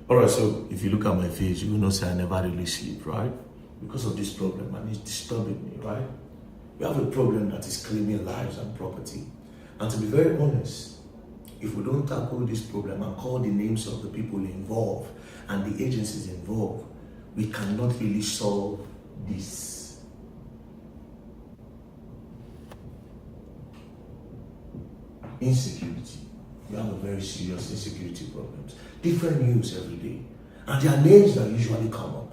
Alright, so if you look at my face, you will know say I never really sleep, right? Because of this problem, and it's disturbing me, right? We have a problem that is claiming lives and property. And to be very honest, if we don't tackle this problem and call the names of the people involved and the agencies involved, we cannot really solve this. Insecurity. We have a very serious insecurity problems. Different news every day. And there are names that usually come up.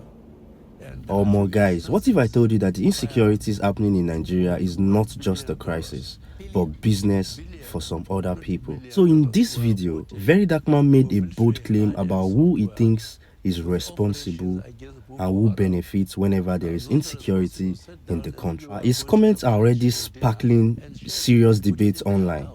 Oh more guys, what if I told you that the insecurities happening in Nigeria is not just a crisis, but business for some other people? So in this video, VeryDarkMan made a bold claim about who he thinks is responsible and who benefits whenever there is insecurity in the country. His comments are already sparkling serious debates online.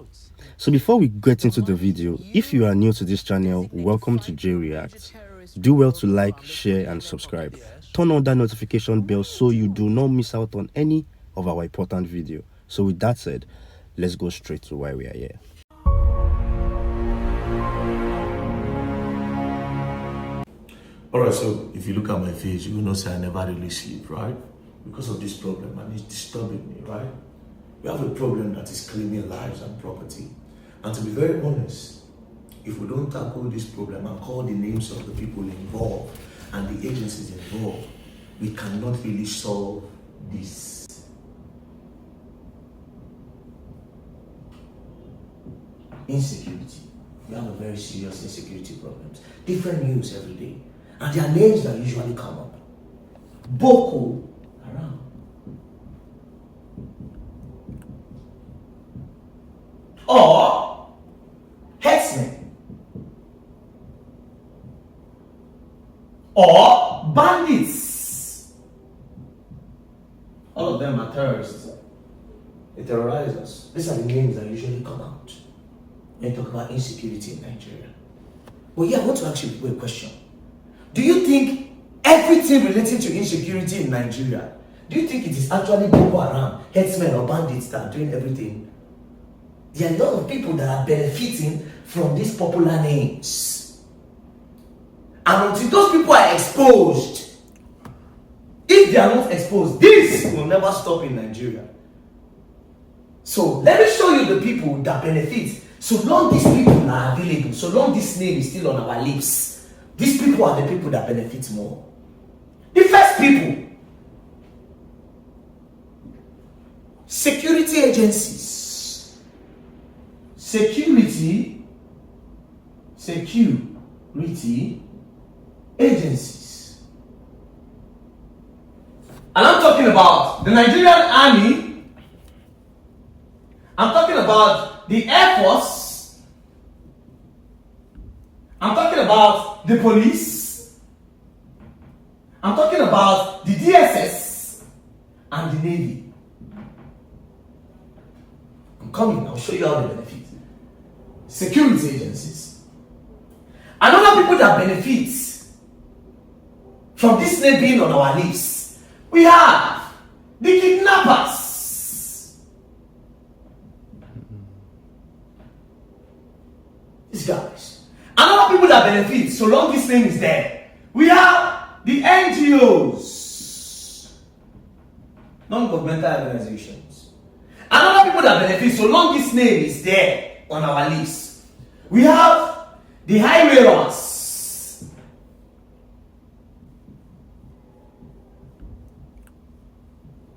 So before we get into the video, if you are new to this channel, welcome to Jhey Reacts. Do well to like, share and subscribe. Turn on that notification bell so you do not miss out on any of our important videos. So with that said, let's go straight to why we are here. Alright, so if you look at my face, you will know say I never really sleep, right? Because of this problem, and it's disturbing me, right? We have a problem that is claiming lives and property. And to be very honest, if we don't tackle this problem and call the names of the people involved and the agencies involved, we cannot really solve this. Insecurity. We have a very serious insecurity problems. Different news every day. And there are names that usually come up. Boko Haram. Or herdsmen. Or bandits. All of them are terrorists. They terrorize us. These are the names that usually come out when you talk about insecurity in Nigeria. Well, yeah, I want to ask you a question. Do you think everything relating to insecurity in Nigeria, do you think it is actually Boko Haram, herdsmen or bandits that are doing everything? There are a lot of people that are benefiting from these popular names. And until those people are exposed, if they are not exposed, this will never stop in Nigeria. So let me show you the people that benefit. So long these people are available, so long this name is still on our lips, these people are the people that benefit more. The first people, security agencies. Security agencies. And I'm talking about the Nigerian Army. I'm talking about the Air Force. I'm talking about the police. I'm talking about the DSS and the Navy. I'm coming, I'll show you how they benefit. Security agencies. Another people that benefit from this name being on our lips, we have the kidnappers. These guys. Another people that benefit so long this name is there, we have the NGOs, non-governmental organizations. Another people that benefit so long this name is there on our list, we have the highway runners.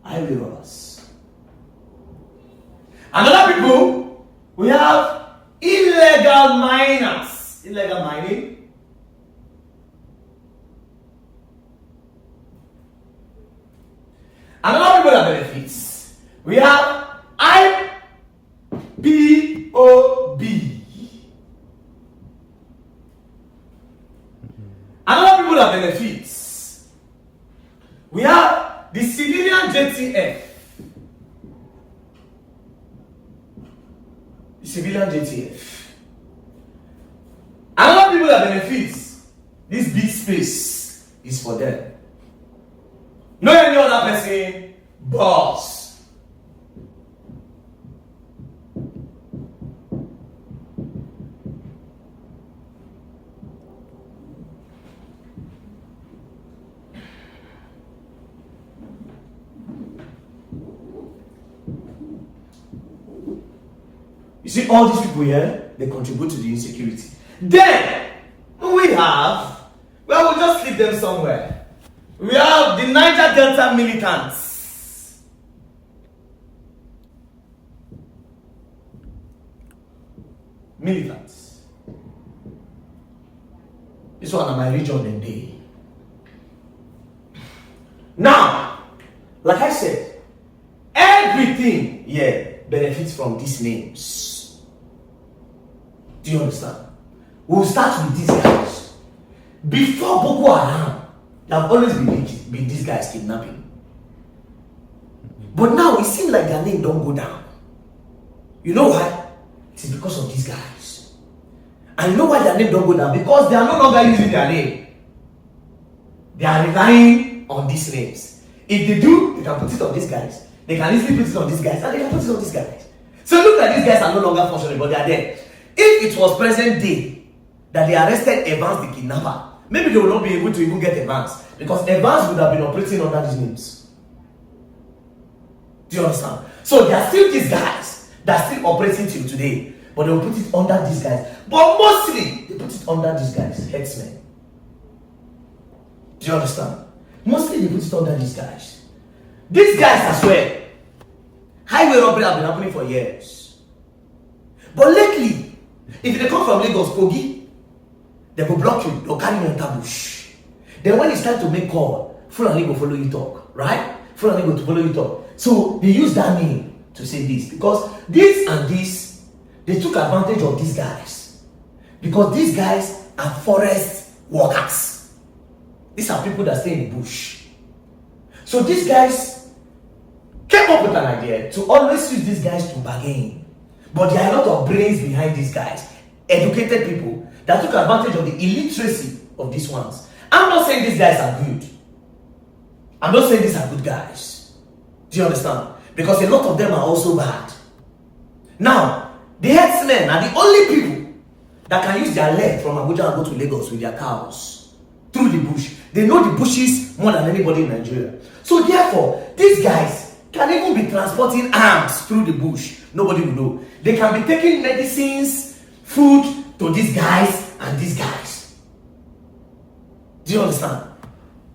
Highway runners. Another people, we have illegal miners. Illegal mining. Another people that benefits, we have IPOB. Another people that benefits, we have the civilian JTF. The civilian JTF. Another people that benefits, this big space is for them. No any other person, boss. You see, all these people here, they contribute to the insecurity. Then, we have, well, we'll just leave them somewhere. We have the Niger Delta militants. Militants. This one is my region and day. Now, like I said, everything here benefits from these names. Do you understand? We'll start with these guys. Before Boko Haram, there have always been these guys kidnapping. But now it seems like their name don't go down. You know why? It's because of these guys. And you know why their name don't go down? Because they are no longer using their name. They are relying on these names. If they do, they can put it on these guys. They can easily put it on these guys, and they can put it on these guys. So look like these guys are no longer functioning, but they are there. If it was present day that they arrested Evans the kidnapper, maybe they will not be able to even get Evans, because Evans would have been operating under these names. Do you understand? So there are still these guys that are still operating till today, but they will put it under these guys. But mostly they put it under these guys, headsmen. Do you understand? Mostly they put it under these guys. These guys as well. Highway robbery have been happening for years. But lately, if they come from Lagos, Kogi, they will block you, they'll carry you enter bush. Then when it's time to make call, Fulani will follow you talk, right? Fulani will follow you talk. So they use that name to say this, because this and this, they took advantage of these guys. Because these guys are forest workers. These are people that stay in the bush. So these guys came up with an idea to always use these guys to bargain. But there are a lot of brains behind these guys, educated people that took advantage of the illiteracy of these ones. I'm not saying these guys are good. I'm not saying these are good guys. Do you understand? Because a lot of them are also bad. Now, the herdsmen are the only people that can use their leg from Abuja and go to Lagos with their cows through the bush. They know the bushes more than anybody in Nigeria. So therefore, these guys can even be transporting arms through the bush. Nobody will know. They can be taking medicines, food to these guys and these guys. Do you understand?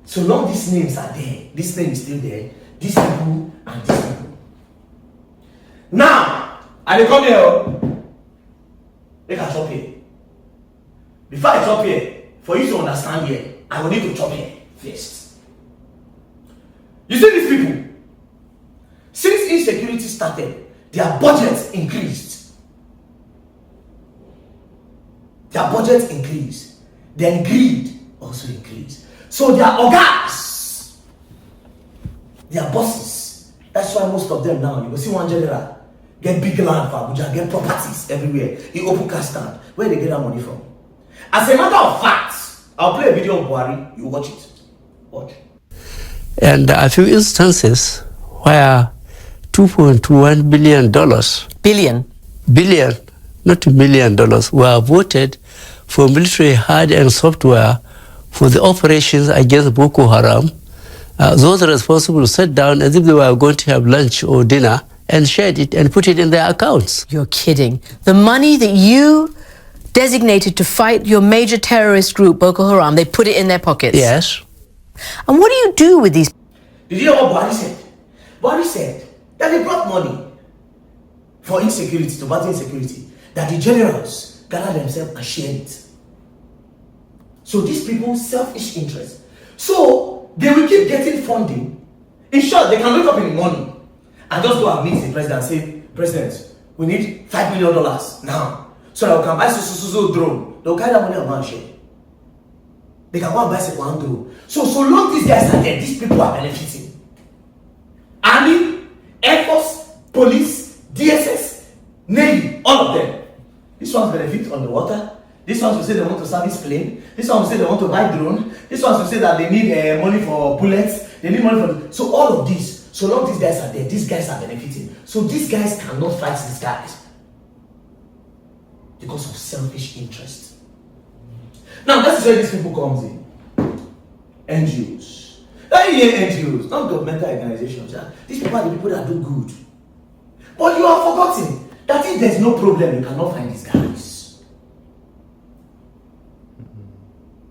So long these names are there, this name is still there, these people and these people. Now, I dey come here. Make I chop here. Before I chop here, for you to understand here, I will need to chop here first. You see these people? Since insecurity started, their budgets increased. Their budgets increased. Their greed also increased. So their ogas, their bosses, that's why most of them now, you will see one general get big land for Abuja, get properties everywhere. He open cash stand. Where they get that money from? As a matter of fact, I'll play a video of Buhari. You watch it. Watch. And a few instances where $2.1 billion. Billion, not $1 million, were voted for military hardware and software for the operations against Boko Haram. Those responsible sat down as if they were going to have lunch or dinner and shared it and put it in their accounts. You're kidding. The money that you designated to fight your major terrorist group, Boko Haram, they put it in their pockets? Yes. And what do you do with these? Did you know what Buhari said? Buhari said that they brought money for insecurity, to battle insecurity, that the generals gathered themselves and shared it. So these people, selfish interest. So they will keep getting funding. In short, they can wake up in the morning and just go and meet the president and say, President, we need $5 million now, so that we can buy so drone. They'll carry that money and go and share. They can go and buy one drone. So long these guys are there, these people are benefiting. Army, Air Force, Police, DSS, Navy, all of them. This one's benefit on the water. This one's will say they want to service plane. This one will say they want to buy drone. This one will say that they need money for bullets. They need money for... So all of this, so long these guys are there, these guys are benefiting. So these guys cannot fight these guys because of selfish interest. Now that's where these people comes in. NGOs. I hear NGOs, not governmental organizations. Yeah? These people are the people that do good. But you are forgotten That if there's no problem, you cannot find these guys.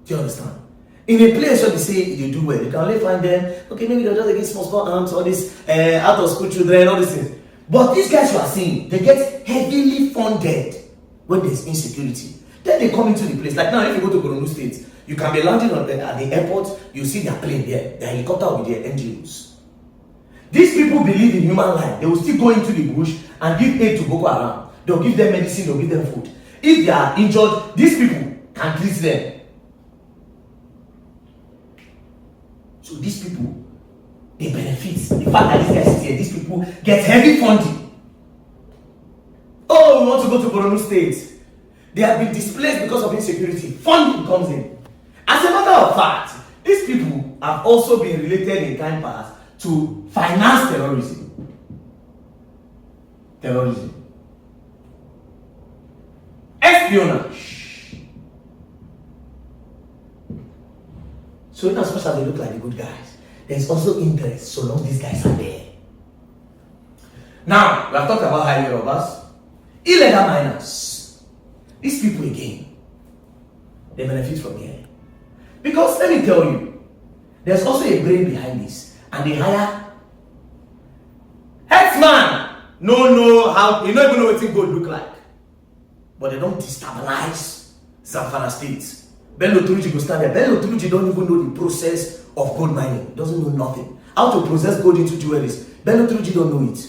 Do you understand? In a place where they say you do well, you can only find them, okay, maybe they're just against small arms, all this out of school children, all these things. But these guys you are seeing, they get heavily funded when there's insecurity. Then they come into the place. Like now, if you go to Borno State, you can be landing at the airport, you see their plane there, their helicopter will be there, NGOs. These people believe in human life. They will still go into the bush and give aid to Boko Haram. They'll give them medicine, they'll give them food. If they are injured, these people can treat them. So these people, they benefit. The fact that these guys here, these people get heavy funding. Oh, we want to go to Borno State. They have been displaced because of insecurity. Funding comes in. As a matter of fact, these people have also been related in time past to finance terrorism. Espionage. So in as much as they look like the good guys, there's also interest so long these guys are there. Now, we have talked about highway robbers, illegal miners. These people again, they benefit from here. Because let me tell you, there's also a brain behind this. And they hire headsman. No, how you don't even know what it gold look like. But they don't destabilize Zamfara State. Bello Turuji go stand there. Bello Turuji don't even know the process of gold mining. He doesn't know nothing. How to process gold into jewelries. Bello Turuji don't know it.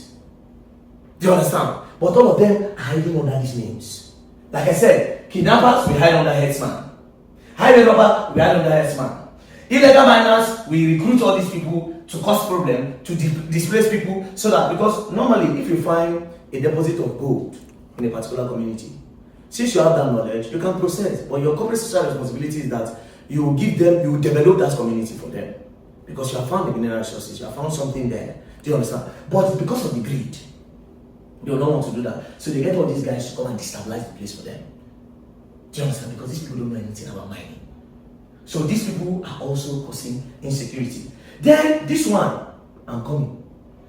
Do you understand? But all of them are hiding under these names. Like I said, kidnappers, we hide under headsman. Highway robber, we hide under headsman. Illegal miners, we recruit all these people to cause problem, to displace people, so that, because normally if you find a deposit of gold in a particular community, since you have that knowledge, you can process. But your corporate social responsibility is that you will give them, you will develop that community for them. Because you have found the mineral resources, you have found something there. Do you understand? But because of the greed, they don't want to do that. So they get all these guys to come and destabilize the place for them. Do you understand? Because these people don't know anything about mining. So these people are also causing insecurity. Then this one, I'm coming.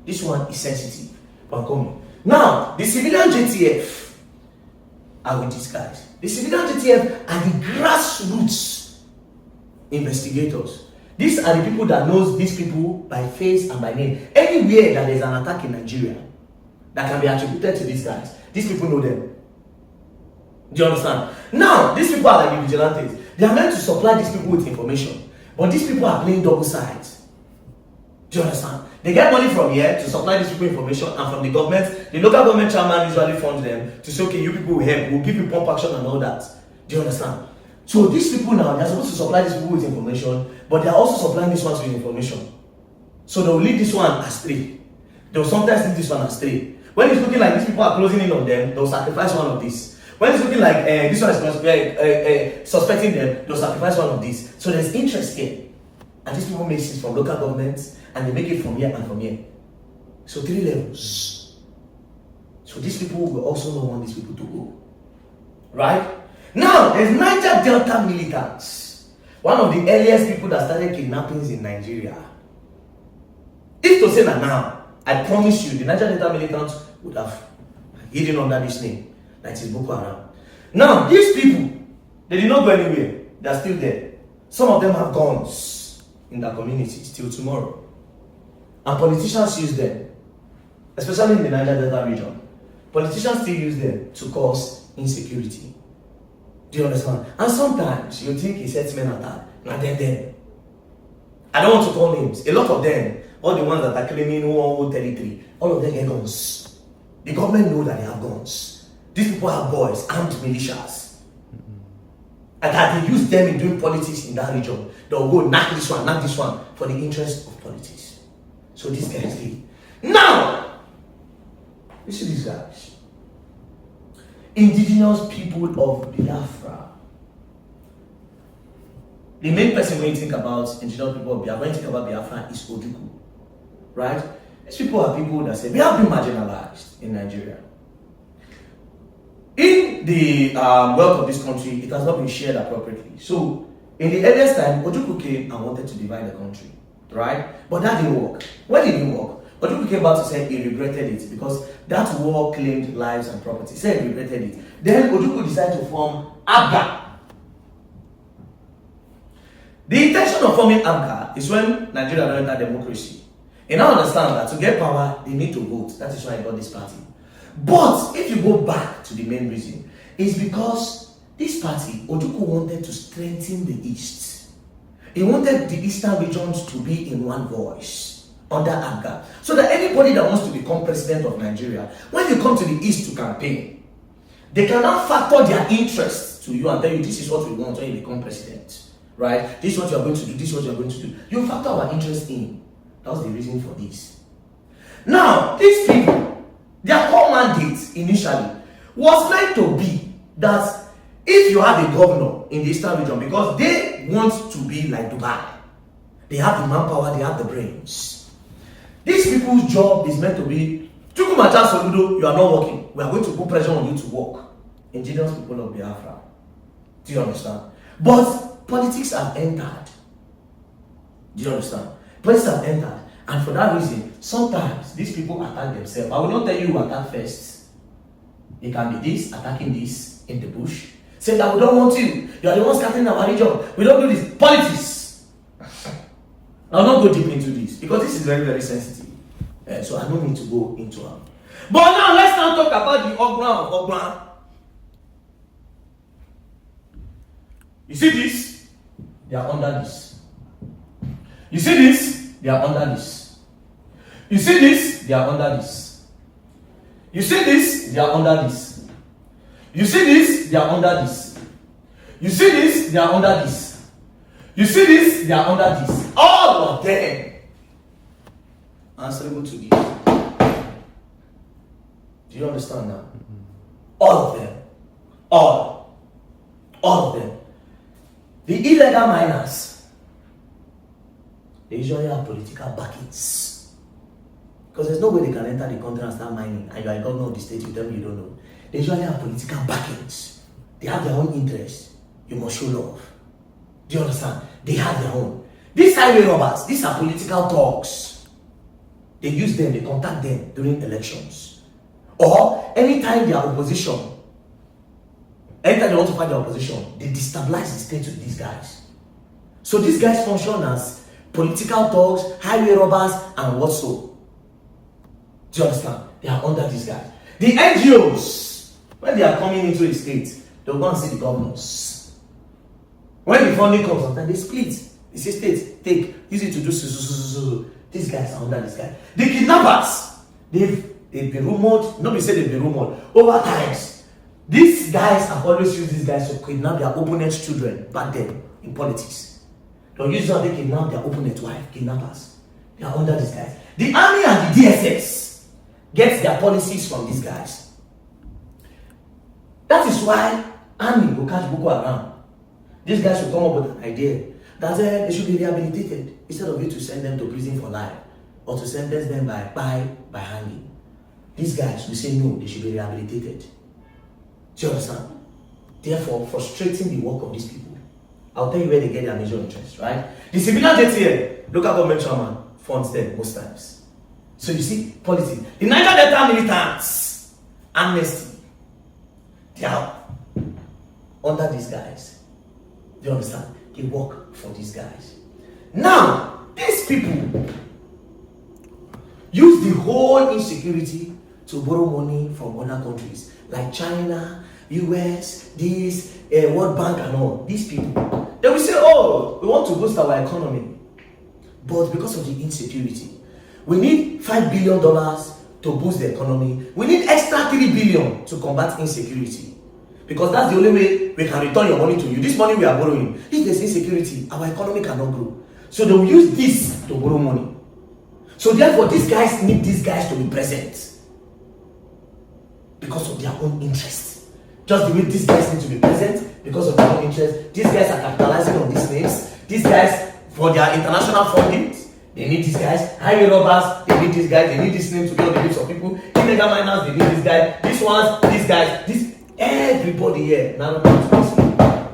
This one is sensitive, but I'm coming. Now, the civilian JTF are with these guys. The civilian JTF are the grassroots investigators. These are the people that knows these people by face and by name. Anywhere that there's an attack in Nigeria that can be attributed to these guys, these people know them. Do you understand? Now, these people are like the vigilantes. They are meant to supply these people with information. But these people are playing double sides. Do you understand? They get money from here to supply these people information, and from the government, the local government chairman usually funds them to say, okay, you people will help, we'll give you pump action and all that. Do you understand? So these people now, they're supposed to supply these people with information, but they're also supplying this one with information. So they'll lead this one astray. They'll sometimes lead this one astray. When it's looking like these people are closing in on them, they'll sacrifice one of these. When it's looking like this one is suspecting them, they'll sacrifice one of these. So there's interest here. And these people make it from local governments, and they make it from here and from here. So 3 levels. So these people will also not want these people to go. Right? Now, there's Niger Delta militants. One of the earliest people that started kidnappings in Nigeria. If to say that now, I promise you, the Niger Delta militants would have hidden under this name. That is Boko Haram. Now, these people, they did not go anywhere. They are still there. Some of them have guns in their communities till tomorrow. And politicians use them, especially in the Niger Delta region. Politicians still use them to cause insecurity. Do you understand? And sometimes you think it's herdsmen attack. Not them. I don't want to call names. A lot of them, all the ones that are claiming one territory, all of them get guns. The government know that they have guns. These people have boys, armed militias. And that they use them in doing politics in that region. They'll go knock this one for the interest of politics. So these guys did. Now, you see these guys. Indigenous people of Biafra. The main person when you think about indigenous people of Biafra, when you think about Biafra is Ojukwu. Right? These people are people that say, we have been marginalized in Nigeria. In the wealth of this country, it has not been shared appropriately. So, in the earliest time, Ojukwu came and wanted to divide the country, right? But that didn't work. When it didn't work, Ojukwu came back to say he regretted it because that war claimed lives and property. He said he regretted it. Then Ojukwu decided to form ABGA. The intention of forming ABGA is when Nigeria don't enter democracy. And I understand that to get power, they need to vote. That is why I got this party. But if you go back to the main reason, it's because this party, Ojukwu wanted to strengthen the East. He wanted the Eastern regions to be in one voice under ABGA. So that anybody that wants to become president of Nigeria, when you come to the East to campaign, they cannot factor their interests to you and tell you this is what we want when you become president. Right? This is what you are going to do, this is what you are going to do. You factor our interest in. That was the reason for this. Now, these people, their core mandate initially was meant to be that if you have a governor in the Eastern region, because they want to be like Dubai, they have the manpower, they have the brains. These people's job is meant to be, Chukwumacha Soludo, you are not working. We are going to put pressure on you to work. Indigenous people of Biafra. Do you understand? But politics have entered. Do you understand? Politics have entered. And for that reason, sometimes these people attack themselves. I will not tell you who attack first. It can be this, attacking this in the bush. Say that we don't want you. You are the ones scattering our region. We don't do this. Politics. I will not go deep into this because this is very, very sensitive. So I don't need to go into it. But now let's now talk about the Ogban of Ogban. You see this? They are under this. You see this? They are under this. You see this? They are under this. You see this? They are under this. You see this? They are under this. You see this? They are under this. You see this? They are under this. All of them answerable to this. Do you understand now? All of them. All of them. The illegal miners, they usually have political backings. Because there's no way they can enter the country and start mining, and you are a governor of the state, you tell me you don't know. They usually have political backings. They have their own interests. You must show love. Do you understand? They have their own. These highway robbers, these are political talks. They use them, they contact them during elections. Or anytime they are opposition, anytime they want to fight the opposition, they destabilize the state with these guys. So these guys function as political talks, highway robbers, and what so. Do you understand? They are under these guys. The NGOs, when they are coming into a state, they'll go and see the governors. When the funding comes, sometimes they split. They say, state, take, use it to do so. These guys are under this guy. The kidnappers, they've been rumored, nobody said they've been rumored, over times. These guys have always used these guys to kidnap their opponent's children back then in politics. They'll use how they kidnap their opponent's wife, kidnappers. They are under these guys. The army and the DSS get their policies from these guys. That is why army will catch Boko Haram. These guys will come up with an idea that they should be rehabilitated instead of you to send them to prison for life or to sentence them by hanging. These guys will say no, they should be rehabilitated. Do you understand? Therefore, frustrating the work of these people. I'll tell you where they get their major interest, right? The civilian JTL, local government chairman, funds them most times. So you see, politics. The Niger Delta militants, amnesty, they are under these guys. Do you understand? They work for these guys. Now, these people use the whole insecurity to borrow money from other countries like China, US, this, World Bank and all. These people, they will say, oh, we want to boost our economy. But because of the insecurity, we need $5 billion to boost the economy. We need extra $3 billion to combat insecurity. Because that's the only way we can return your money to you. This money we are borrowing, if there's insecurity, our economy cannot grow. So they will use this to borrow money. So therefore, these guys need these guys to be present. Because of their own interest. Just the way these guys need to be present, because of their own interest. These guys are capitalizing on these names. These guys, for their international funding, they need these guys. Highway robbers, they need these guys. They need this name to be on the lips of people. Illegal miners, they need this guy. These ones, these guys, this. Everybody here, none of them.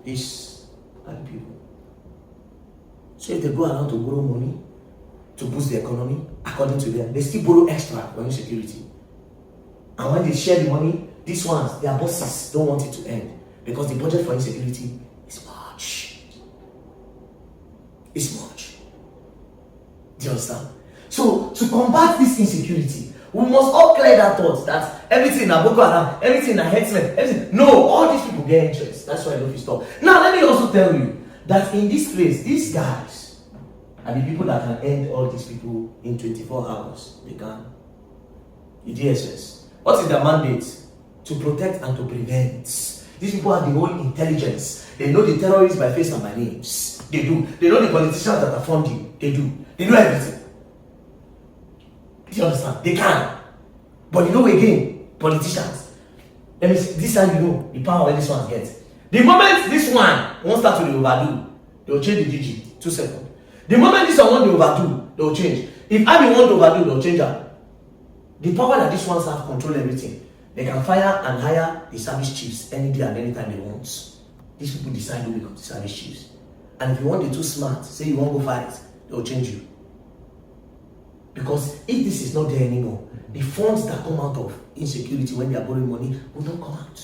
These are the people. So if they go around to borrow money, to boost the economy, according to them. They still borrow extra for insecurity. And when they share the money, these ones, their bosses don't want it to end because the budget for insecurity is much. It's much. Do you understand? So, to combat this insecurity, we must all clear that thought that everything in Boko Haram, everything in headsmen, everything. No, all these people get interest. That's why I don't stop. Now, let me also tell you that in this place, these guys are the people that can end all these people in 24 hours. They can. The DSS. What is their mandate? To protect and to prevent. These people have the whole intelligence. They know the terrorists by face and by names. They do. They know the politicians that are funding. They do. They know everything. Do you understand? They can. But you know again, politicians. Let me see, this time you know the power where this one gets. The moment this one won't start to overdo, they will change the DG. 2 seconds. The moment this one won't overdo, they will change. If Army won't overdo, they will change her. The power that these ones have control everything. They can fire and hire the service chiefs any day and anytime they want. These people decide who become the service chiefs. And if you want the too smart, say you won't go fight, they will change you. Because if this is not there anymore, the funds that come out of insecurity when they are borrowing money will not come out.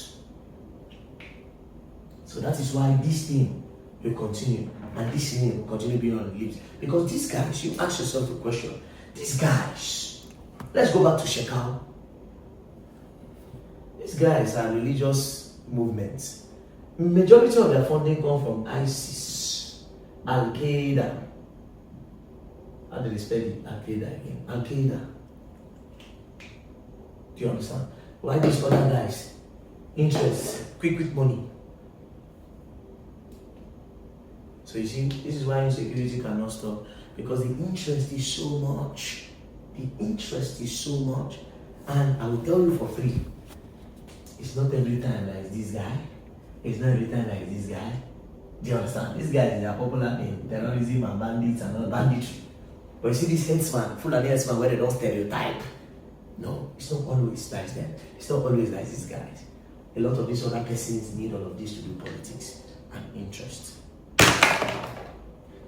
So that is why this thing will continue, and this thing will continue being on the lips. Because these guys, you ask yourself the question, these guys, let's go back to Shekau. These guys are religious movements. Majority of their funding come from ISIS, Al-Qaeda. How do they spell it? Al-Qaeda again. Al-Qaeda. Do you understand? Why these other guys? Interest, quick money. So you see, this is why insecurity cannot stop. Because the interest is so much. The interest is so much. And I will tell you for free, it's not every time like this guy. It's not every time like this guy. Do you understand? These guys, they are popular in terrorism and bandits and all banditry. But you see this headsman, full of headsman where they don't stereotype. No, it's not always like them. It's not always like these guys. A lot of these other persons need all of this to do politics and interest.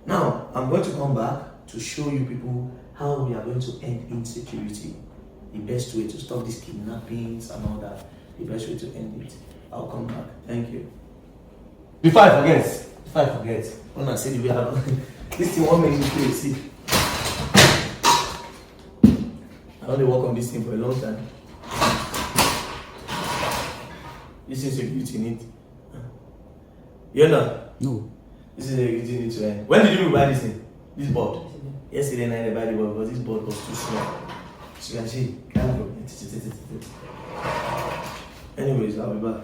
Now, I'm going to come back to show you people how we are going to end insecurity. The best way to stop these kidnappings and all that. The best way to end it. I'll come back. Thank you. Before I forget, when I say the way I don't, this thing won't make me feel sick. I only work on this thing for a long time. This insecurity need. You know? No. This insecurity need to end. When did you buy this thing? This board? Yesterday night I bought the board, but this board was too small. So you can see, kind of. Anyways, I'll be back.